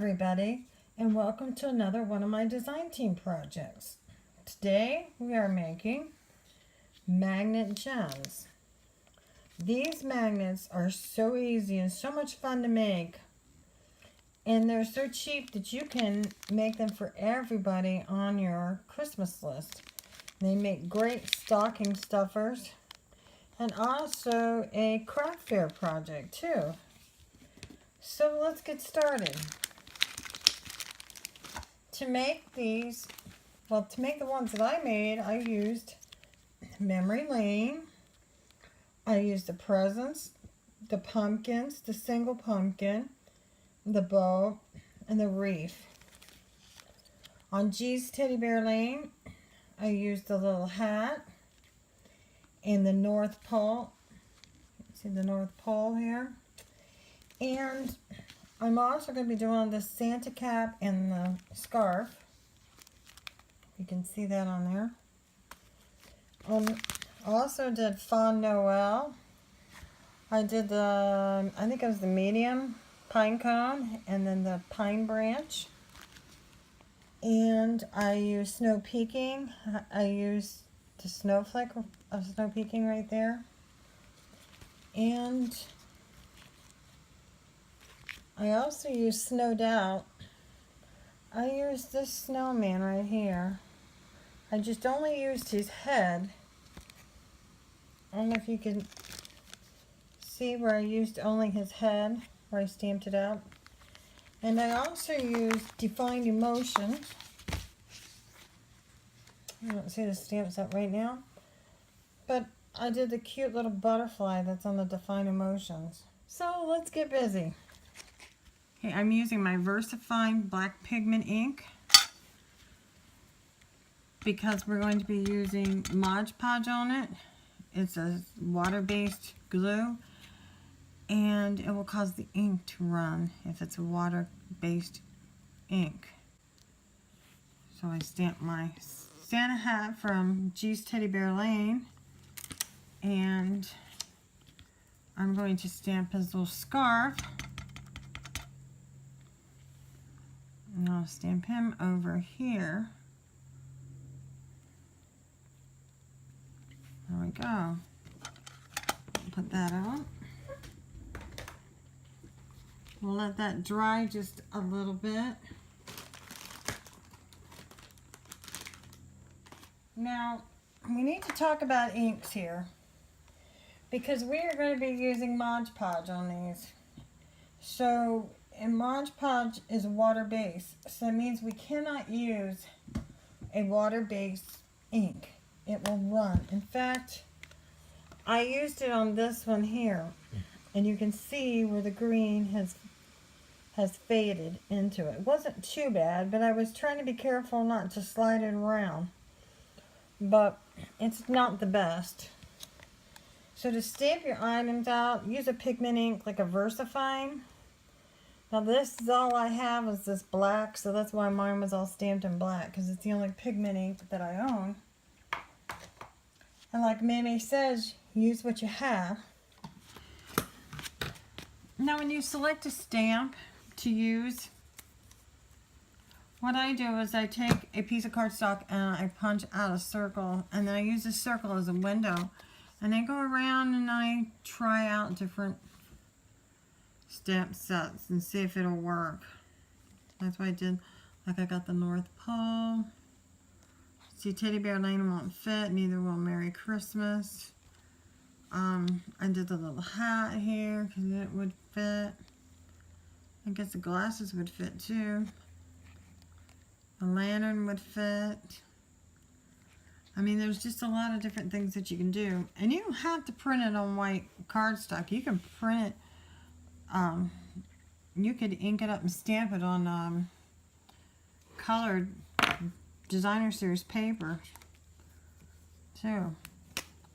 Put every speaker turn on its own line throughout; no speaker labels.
everybody, and welcome to another one of my design team projects. Today we are making magnet gems. These magnets are so easy and so much fun to make, and they're so cheap that you can make them for everybody on your Christmas list. They make great stocking stuffers and also a craft fair project too. So let's get started. To make these, to make the ones that I made, I used memory lane. I used the presents, the pumpkins, the single pumpkin, the bow, and the wreath. On G's Teddy Bear Lane, I used the little hat and the North Pole. See the North Pole here? And I'm also going to be doing the Santa cap and the scarf. You can see that on there. I also did Fond Noel. I did the, I think it was the medium pine cone and then the pine branch. And I used snow peaking. I used the snowflake of snow peaking right there. And I also used Snowed Out. I used this snowman right here. I just only used his head. I don't know if you can see where I used only his head, where I stamped it out. And I also used Defined Emotions. I don't see the stamps up right now. But I did the cute little butterfly that's on the Defined Emotions. So let's get busy. Okay, I'm using my VersaFine black pigment ink because we're going to be using Mod Podge on it. It's a water-based glue, and it will cause the ink to run if it's a water-based ink. So I stamped my Santa hat from G's Teddy Bear Lane, and I'm going to stamp his little scarf. And I'll stamp him over here. There we go. Put that on. We'll let that dry just a little bit. Now, we need to talk about inks here, because we are going to be using Mod Podge on these. So, and Mod Podge is water-based, so that means we cannot use a water-based ink. It will run. In fact, I used it on this one here, and you can see where the green has faded into it. It wasn't too bad, but I was trying to be careful not to slide it around. But it's not the best. So to stamp your items out, use a pigment ink like a VersaFine. Now this is all I have is this black, so that's why mine was all stamped in black, because it's the only pigment ink that I own. And like Mammy says, use what you have. Now when you select a stamp to use, what I do is I take a piece of cardstock and I punch out a circle, and then I use a circle as a window, and I go around and I try out different stamp sets and see if it'll work. That's what I did. Like I got the North Pole. See, Teddy Bear Lane won't fit, neither will Merry Christmas. I did the little hat here because it would fit. I guess the glasses would fit too. The lantern would fit. I mean, there's just a lot of different things that you can do. And you don't have to print it on white cardstock. You can print it. You could ink it up and stamp it on colored designer series paper too.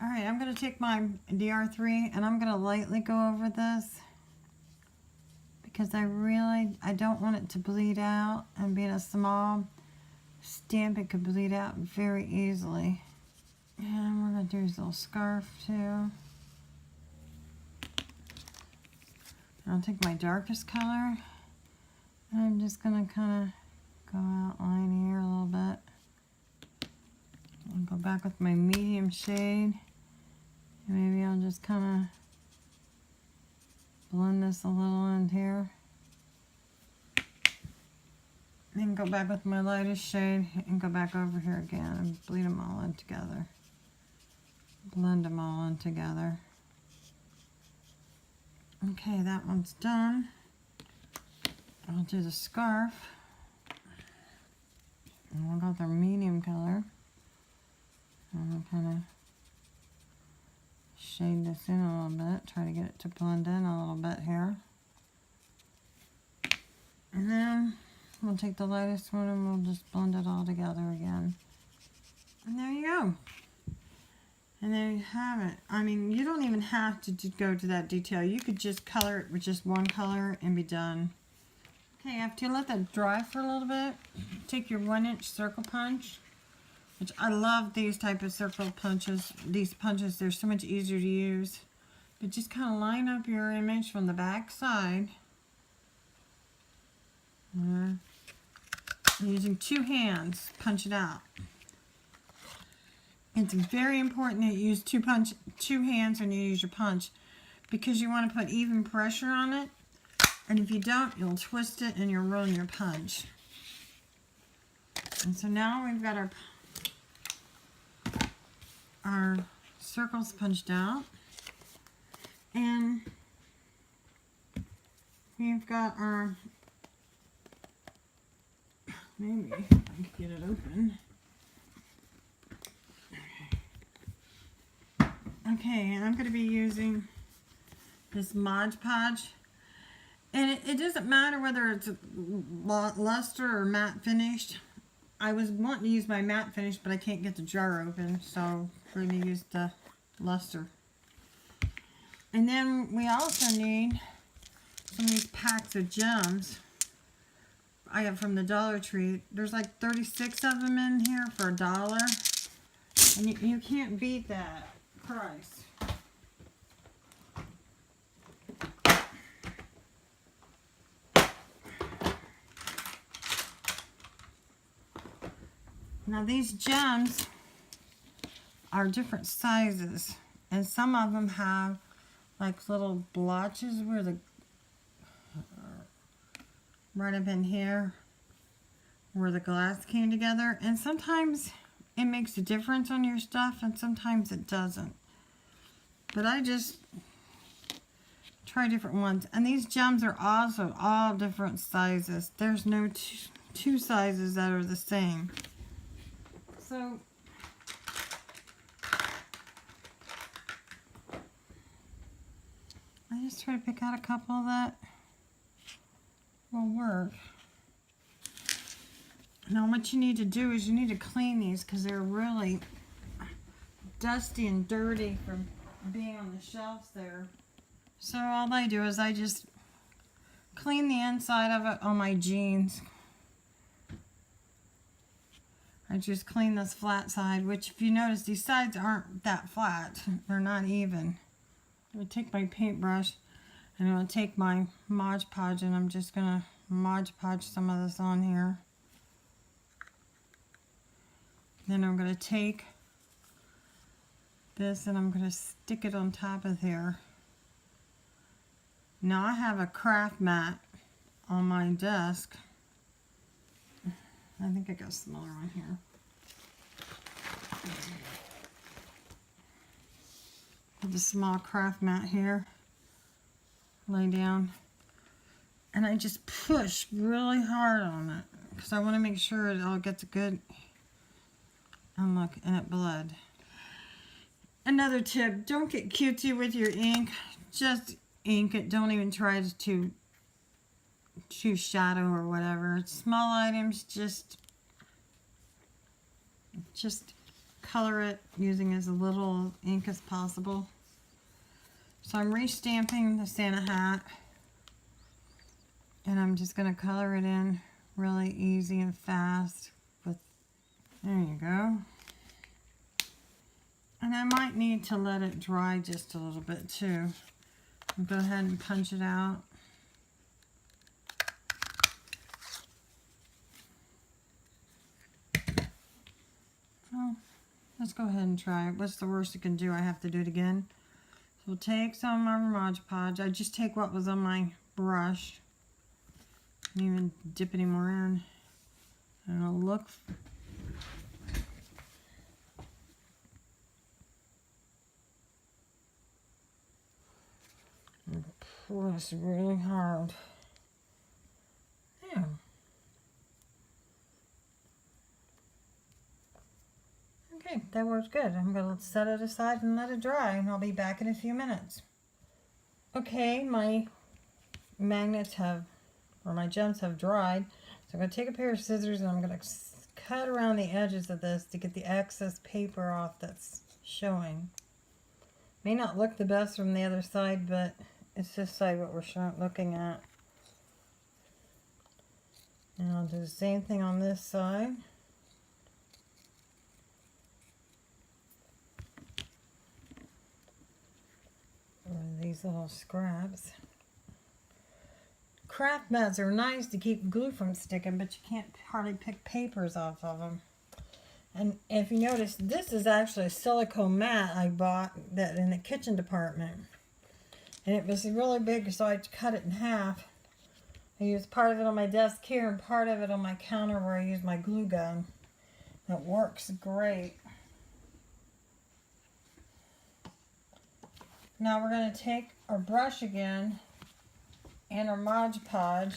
Alright, I'm going to take my DR3 and I'm going to lightly go over this because I don't want it to bleed out, and being a small stamp, it could bleed out very easily. And we're going to do his little scarf too. I'll take my darkest color I'm just going to kind of go outline here a little bit. I'll go back with my medium shade. Maybe I'll just kind of blend this a little in here. Then go back with my lightest shade and go back over here again and bleed them all in together. Blend them all in together. Okay, that one's done. I'll do the scarf. And we'll go with our medium color. And I'll kind of shade this in a little bit. Try to get it to blend in a little bit here. And then we'll take the lightest one and we'll just blend it all together again. And there you go. And there you have it. I mean, you don't even have to go to that detail. You could just color it with just one color and be done. Okay, after you let that dry for a little bit, take your 1-inch circle punch, which I love these type of circle punches. These punches, they're so much easier to use. But just kind of line up your image from the back side. Using 2 hands, punch it out. It's very important that you use 2 hands when you use your punch, because you want to put even pressure on it, and if you don't, you'll twist it and you'll ruin your punch. And so now we've got our circles punched out, and we've got our, maybe I can get it open. Okay, and I'm going to be using this Mod Podge, and it doesn't matter whether it's a luster or matte finished. I was wanting to use my matte finish, but I can't get the jar open, so we're going to use the luster. And then we also need some of these packs of gems I got from the Dollar Tree. There's like 36 of them in here for $1, and you can't beat that price. Now these gems are different sizes, and some of them have like little blotches where the right up in here where the glass came together, and sometimes it makes a difference on your stuff and sometimes it doesn't. But I just try different ones. And these gems are also all different sizes. There's no two sizes that are the same. So I just try to pick out a couple that will work. Now what you need to do is you need to clean these because they're really dusty and dirty from being on the shelves there. So all I do is I just clean the inside of it on my jeans. I just clean this flat side, which if you notice these sides aren't that flat. They're not even. I'm going to take my paintbrush and I'm going to take my Mod Podge and I'm just going to Mod Podge some of this on here. Then I'm going to take this and I'm going to stick it on top of here. Now I have a craft mat on my desk. I think I got a smaller one here. Put the small craft mat here. Lay down. And I just push really hard on it because I want to make sure it all gets good. And look, and it bled. Another tip, don't get cutesy with your ink. Just ink it. Don't even try to choose shadow or whatever. Small items, just color it using as little ink as possible. So I'm re-stamping the Santa hat. And I'm just going to color it in really easy and fast. There you go. And I might need to let it dry just a little bit too. I'll go ahead and punch it out. Oh, let's go ahead and try it. What's the worst it can do? I have to do it again. So we'll take some of our Mod Podge. I just take what was on my brush. Didn't even dip any more in. And I'll look. Press really hard. Yeah. Okay, that works good. I'm going to set it aside and let it dry, and I'll be back in a few minutes. Okay, my magnets have, or my gems have dried. So I'm going to take a pair of scissors and I'm going to cut around the edges of this to get the excess paper off that's showing. May not look the best from the other side, but it's this side what we're looking at. And I'll do the same thing on this side. These little scraps. Craft mats are nice to keep glue from sticking, but you can't hardly pick papers off of them. And if you notice, this is actually a silicone mat I bought that in the kitchen department. And it was really big, so I cut it in half. I used part of it on my desk here and part of it on my counter where I use my glue gun. That works great. Now we're going to take our brush again and our Mod Podge,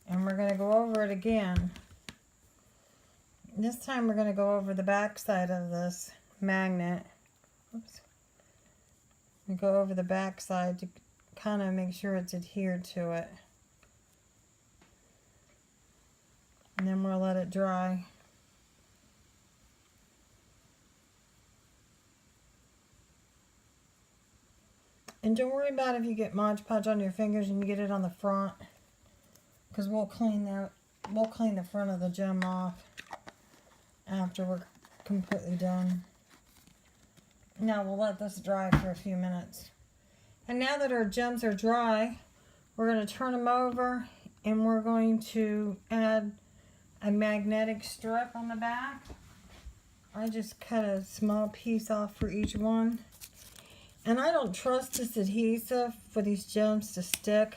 and we're going to go over it again. This time we're going to go over the back side of this magnet. Oops. We go over the back side to kind of make sure it's adhered to it. And then we'll let it dry. And don't worry about if you get Mod Podge on your fingers and you get it on the front, because we'll clean the front of the gem off after we're completely done. Now we'll let this dry for a few minutes. And now that our gems are dry, we're going to turn them over and we're going to add a magnetic strip on the back. I just cut a small piece off for each one. And I don't trust this adhesive for these gems to stick.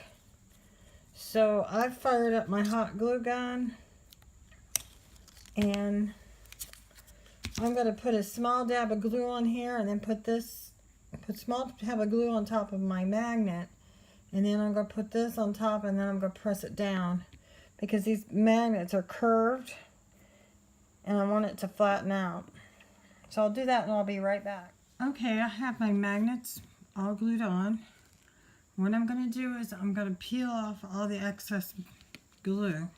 So I fired up my hot glue gun. And I'm going to put a small dab of glue on here and then put small dab of glue on top of my magnet. And then I'm going to put this on top and then I'm going to press it down. Because these magnets are curved. And I want it to flatten out. So I'll do that and I'll be right back. Okay, I have my magnets all glued on. What I'm going to do is I'm going to peel off all the excess glue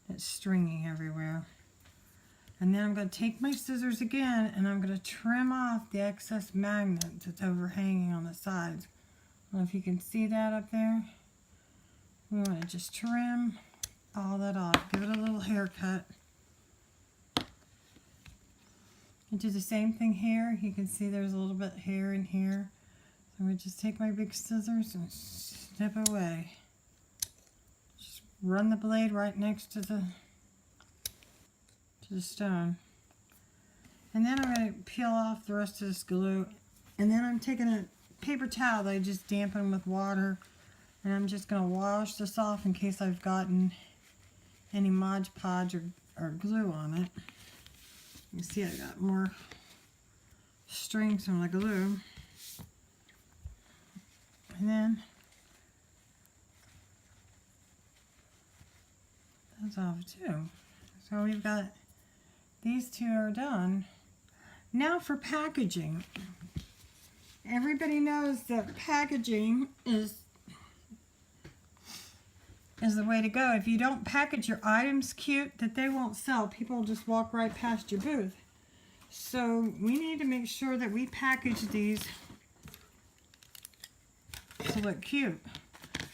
that's stringing everywhere. And then I'm going to take my scissors again and I'm going to trim off the excess magnet that's overhanging on the sides. I don't know if you can see that up there. We want to just trim all that off. Give it a little haircut. And do the same thing here. You can see there's a little bit of hair in here. So we just take my big scissors and snip away. Just run the blade right next to the stone. And then I'm going to peel off the rest of this glue. And then I'm taking a paper towel that I just dampen with water. And I'm just going to wash this off in case I've gotten any Mod Podge or glue on it. You see I got more strings from the glue. And then that's off too. So we've got these two are done. Now for packaging. Everybody knows that packaging is the way to go. If you don't package your items cute, that they won't sell. People will just walk right past your booth. So we need to make sure that we package these to look cute.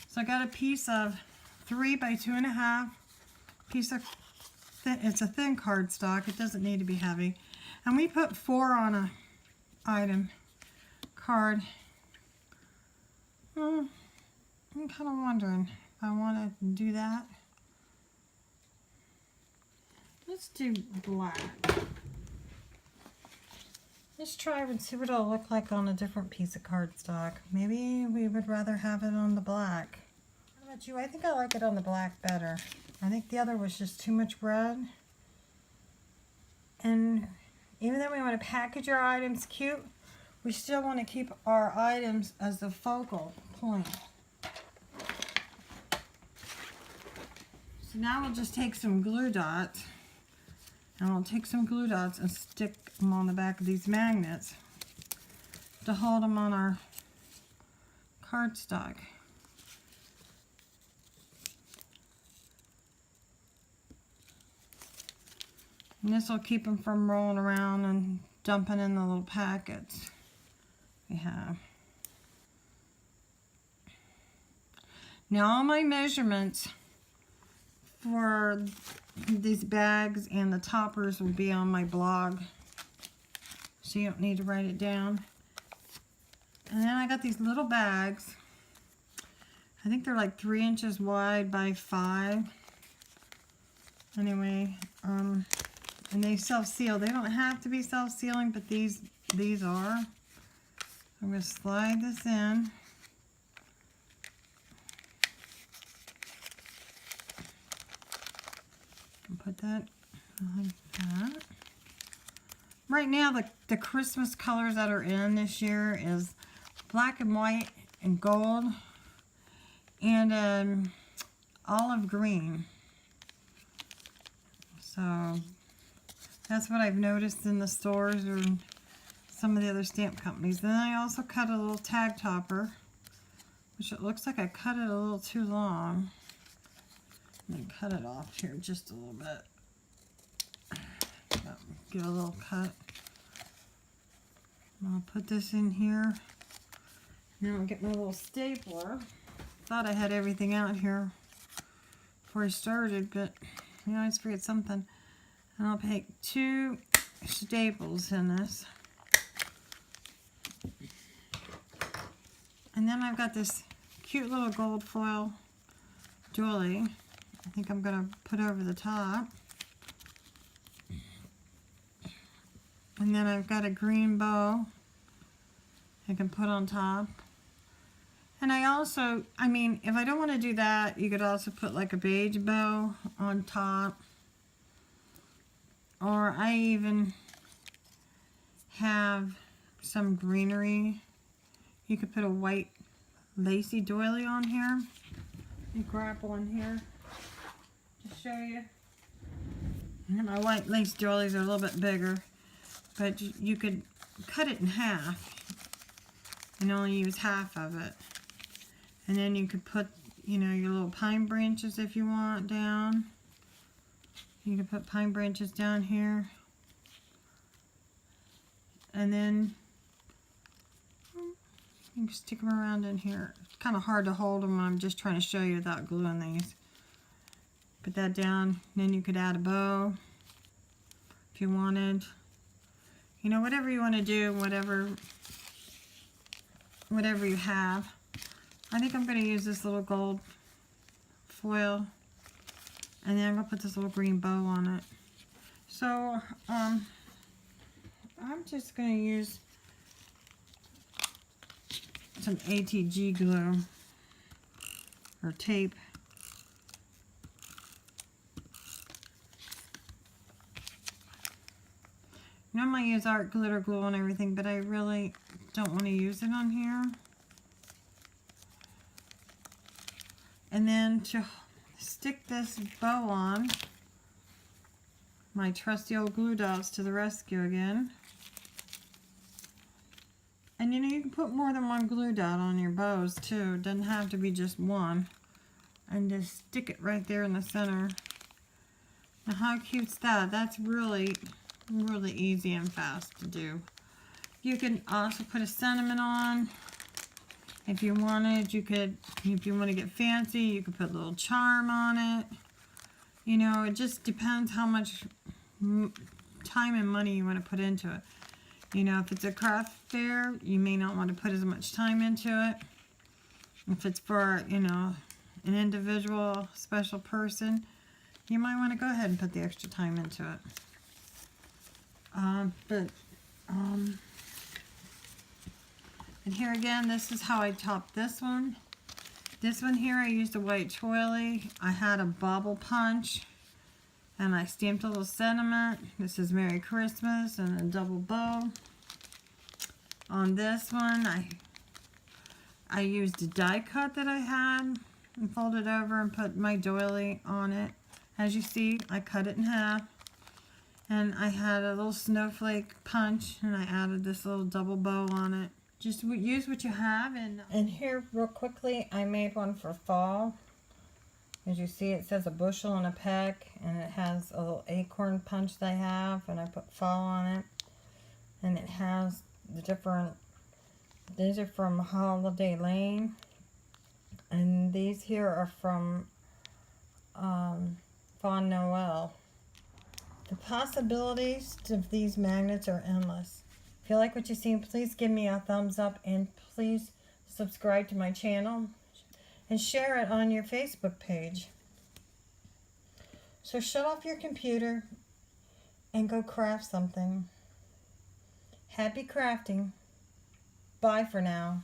So I got a piece of 3 by 2.5 piece of it's a thin cardstock. It doesn't need to be heavy. And we put 4 on a item card. I'm kind of wondering if I want to do that. Let's do black. Let's try and see what it'll look like on a different piece of cardstock. Maybe we would rather have it on the black. How about you? I think I like it on the black better. I think the other was just too much red. And even though we want to package our items cute, we still want to keep our items as the focal point. So now we'll just take some glue dots, and we'll take some glue dots and stick them on the back of these magnets to hold them on our cardstock. And this will keep them from rolling around and dumping in the little packets we have. Now all my measurements for these bags and the toppers will be on my blog, so you don't need to write it down. And then I got these little bags. I think they're like 3 inches wide by 5. Anyway, and they self-seal. They don't have to be self-sealing, but these are. I'm going to slide this in. And put that like that. Right now, the Christmas colors that are in this year is black and white and gold and olive green. So that's what I've noticed in the stores or in some of the other stamp companies. Then I also cut a little tag topper, which it looks like I cut it a little too long. Let me cut it off here just a little bit. Give a little cut. I'll put this in here. Now I'll get my little stapler. Thought I had everything out here before I started, but I always forget something. And I'll take 2 staples in this. And then I've got this cute little gold foil doily. I think I'm going to put over the top. And then I've got a green bow I can put on top. And I also, I mean, if I don't want to do that, you could also put like a beige bow on top. Or I even have some greenery. You could put a white lacy doily on here. Let me grab one here to show you. And my white lace doilies are a little bit bigger, but you could cut it in half and only use half of it. And then you could put, you know, your little pine branches if you want down. You can put pine branches down here. And then you can stick them around in here. It's kind of hard to hold them when I'm just trying to show you without gluing these. Put that down. Then you could add a bow if you wanted. You know, whatever you want to do, whatever you have. I think I'm going to use this little gold foil. And then I'm going to put this little green bow on it. So, I'm just going to use some ATG glue or tape. Normally I use art glitter glue and everything, but I really don't want to use it on here. And then to stick this bow on, my trusty old glue dots to the rescue again. And you know, you can put more than one glue dot on your bows too. It doesn't have to be just one. And just stick it right there in the center. Now how cute's that? That's really, really easy and fast to do. You can also put a sentiment on. If you wanted, you could, if you want to get fancy, you could put a little charm on it. You know, it just depends how much time and money you want to put into it. You know, if it's a craft fair, you may not want to put as much time into it. If it's for, you know, an individual special person, you might want to go ahead and put the extra time into it. And here again, this is how I topped this one. This one here, I used a white twirly. I had a bobble punch, and I stamped a little sentiment. This is Merry Christmas and a double bow. On this one, I used a die cut that I had and folded over and put my doily on it. As you see, I cut it in half. And I had a little snowflake punch, and I added this little double bow on it. Just use what you have. And here, real quickly, I made one for fall. As you see, it says a bushel and a peck, and it has a little acorn punch that I have, and I put fall on it. And it has the different, these are from Holiday Lane, and these here are from Fond Noel. The possibilities of these magnets are endless. If you like what you see, please give me a thumbs up, and please subscribe to my channel and share it on your Facebook page. So shut off your computer and go craft something. Happy crafting. Bye for now.